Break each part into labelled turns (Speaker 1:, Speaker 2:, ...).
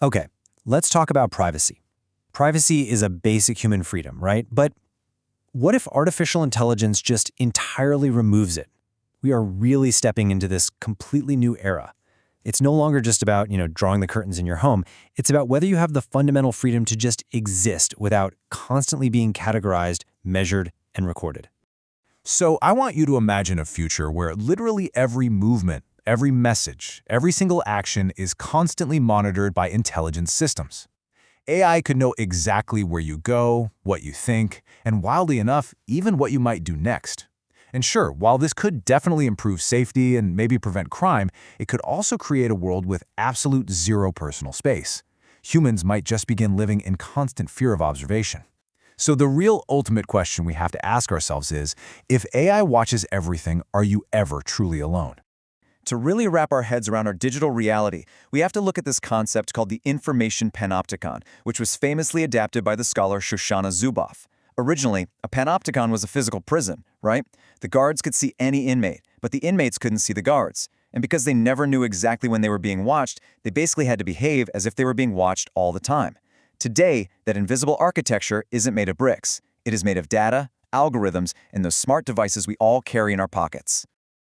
Speaker 1: Okay, let's talk about privacy. Privacy is a basic human freedom, right? But what if artificial intelligence just entirely removes it? We are really stepping into this completely new era. It's no longer just about, drawing the curtains in your home. It's about whether you have the fundamental freedom to just exist without constantly being categorized, measured, and recorded.
Speaker 2: So I want you to imagine a future where literally every movement, every message, every single action is constantly monitored by intelligence systems. AI could know exactly where you go, what you think, and wildly enough, even what you might do next. And sure, while this could definitely improve safety and maybe prevent crime, it could also create a world with absolute zero personal space. Humans might just begin living in constant fear of observation. So the real ultimate question we have to ask ourselves is, if AI watches everything, are you ever truly alone?
Speaker 3: To really wrap our heads around our digital reality, we have to look at this concept called the information panopticon, which was famously adapted by the scholar Shoshana Zuboff. Originally, a panopticon was a physical prison, right? The guards could see any inmate, but the inmates couldn't see the guards. And because they never knew exactly when they were being watched, they basically had to behave as if they were being watched all the time. Today, that invisible architecture isn't made of bricks. It is made of data, algorithms, and those smart devices we all carry in our pockets.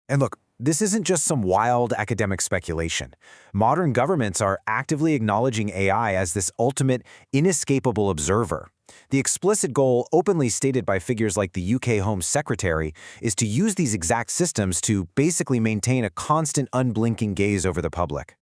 Speaker 4: And look, this isn't just some wild academic speculation. Modern governments are actively acknowledging AI as this ultimate, inescapable observer. The explicit goal, openly stated by figures like the UK Home Secretary, is to use these exact systems to basically maintain a constant, unblinking gaze over the public.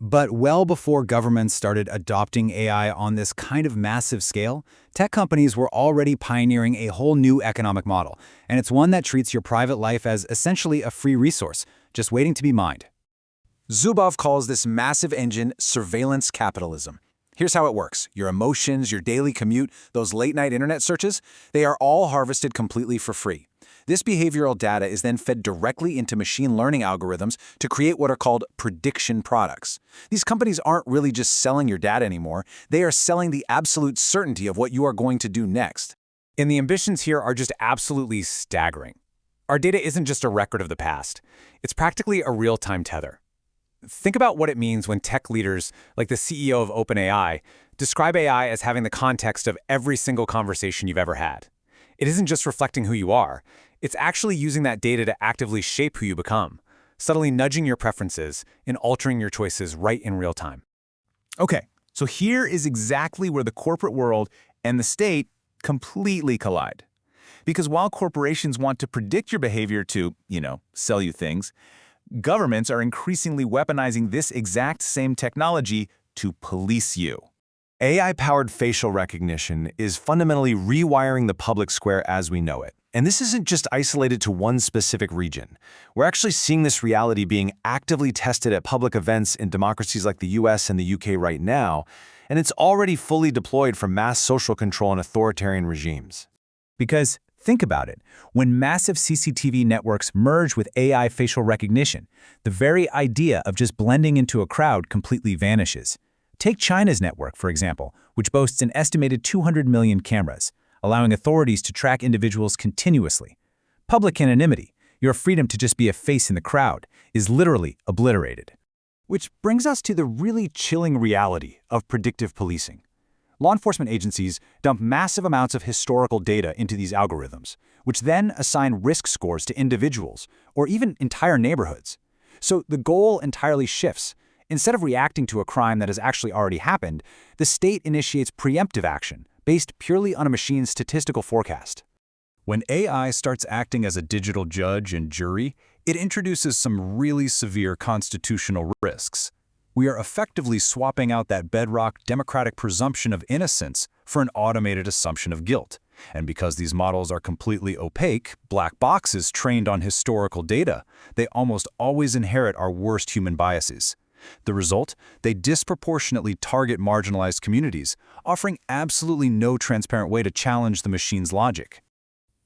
Speaker 5: But well before governments started adopting AI on this kind of massive scale, tech companies were already pioneering a whole new economic model, and it's one that treats your private life as essentially a free resource, just waiting to be mined.
Speaker 2: Zuboff calls this massive engine surveillance capitalism. Here's how it works. Your emotions, your daily commute, those late-night internet searches, they are all harvested completely for free. This behavioral data is then fed directly into machine learning algorithms to create what are called prediction products. These companies aren't really just selling your data anymore, they are selling the absolute certainty of what you are going to do next.
Speaker 6: And the ambitions here are just absolutely staggering. Our data isn't just a record of the past. It's practically a real-time tether. Think about what it means when tech leaders, like the CEO of OpenAI, describe AI as having the context of every single conversation you've ever had. It isn't just reflecting who you are. It's actually using that data to actively shape who you become, subtly nudging your preferences and altering your choices right in real time.
Speaker 2: Okay, so here is exactly where the corporate world and the state completely collide. Because while corporations want to predict your behavior to, sell you things, governments are increasingly weaponizing this exact same technology to police you.
Speaker 4: AI-powered facial recognition is fundamentally rewiring the public square as we know it. And this isn't just isolated to one specific region. We're actually seeing this reality being actively tested at public events in democracies like the US and the UK right now, and it's already fully deployed for mass social control in authoritarian regimes.
Speaker 5: Because think about it, when massive CCTV networks merge with AI facial recognition, the very idea of just blending into a crowd completely vanishes. Take China's network, for example, which boasts an estimated 200 million cameras, allowing authorities to track individuals continuously. Public anonymity, your freedom to just be a face in the crowd, is literally obliterated.
Speaker 2: Which brings us to the really chilling reality of predictive policing. Law enforcement agencies dump massive amounts of historical data into these algorithms, which then assign risk scores to individuals or even entire neighborhoods. So the goal entirely shifts. Instead of reacting to a crime that has actually already happened, the state initiates preemptive action based purely on a machine's statistical forecast.
Speaker 7: When AI starts acting as a digital judge and jury, it introduces some really severe constitutional risks. We are effectively swapping out that bedrock democratic presumption of innocence for an automated assumption of guilt. And because these models are completely opaque, black boxes trained on historical data, they almost always inherit our worst human biases. The result? They disproportionately target marginalized communities, offering absolutely no transparent way to challenge the machine's logic.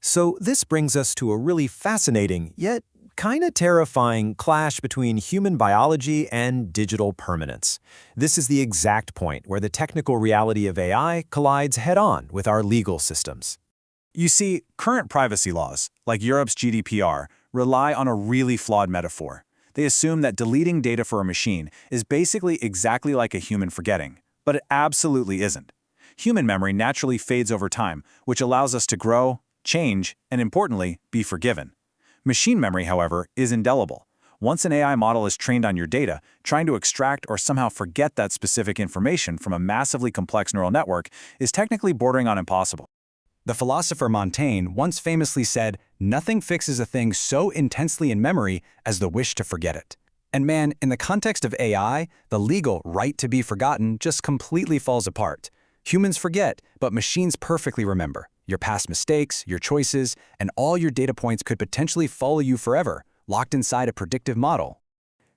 Speaker 1: So this brings us to a really fascinating, yet kind of terrifying clash between human biology and digital permanence. This is the exact point where the technical reality of AI collides head-on with our legal systems.
Speaker 2: You see, current privacy laws, like Europe's GDPR, rely on a really flawed metaphor.
Speaker 5: They assume that deleting data for a machine is basically exactly like a human forgetting, but it absolutely isn't. Human memory naturally fades over time, which allows us to grow, change, and importantly, be forgiven. Machine memory, however, is indelible. Once an AI model is trained on your data, trying to extract or somehow forget that specific information from a massively complex neural network is technically bordering on impossible.
Speaker 6: The philosopher Montaigne once famously said, "Nothing fixes a thing so intensely in memory as the wish to forget it." And man, in the context of AI, the legal right to be forgotten just completely falls apart. Humans forget, but machines perfectly remember. Your past mistakes, your choices, and all your data points could potentially follow you forever, locked inside a predictive model.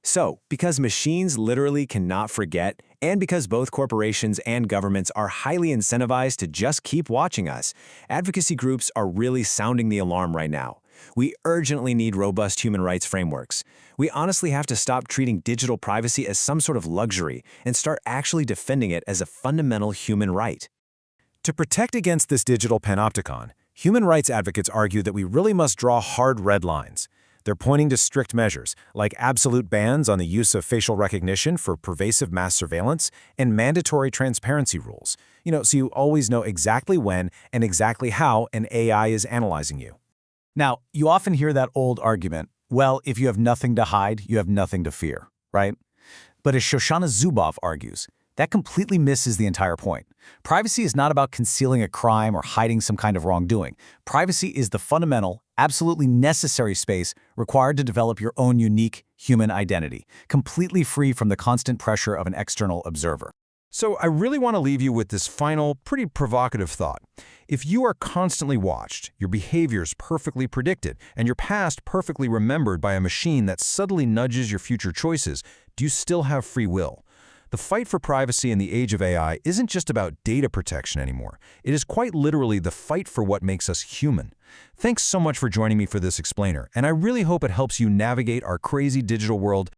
Speaker 1: So, because machines literally cannot forget, and because both corporations and governments are highly incentivized to just keep watching us, advocacy groups are really sounding the alarm right now. We urgently need robust human rights frameworks. We honestly have to stop treating digital privacy as some sort of luxury and start actually defending it as a fundamental human right.
Speaker 2: To protect against this digital panopticon, human rights advocates argue that we really must draw hard red lines. They're pointing to strict measures, like absolute bans on the use of facial recognition for pervasive mass surveillance and mandatory transparency rules, so you always know exactly when and exactly how an AI is analyzing you.
Speaker 5: Now, you often hear that old argument, well, if you have nothing to hide, you have nothing to fear, right? But as Shoshana Zuboff argues, that completely misses the entire point. Privacy is not about concealing a crime or hiding some kind of wrongdoing. Privacy is the fundamental, absolutely necessary space required to develop your own unique human identity, completely free from the constant pressure of an external observer.
Speaker 8: So I really want to leave you with this final, pretty provocative thought. If you are constantly watched, your behaviors perfectly predicted, and your past perfectly remembered by a machine that subtly nudges your future choices, do you still have free will? The fight for privacy in the age of AI isn't just about data protection anymore. It is quite literally the fight for what makes us human. Thanks so much for joining me for this explainer, and I really hope it helps you navigate our crazy digital world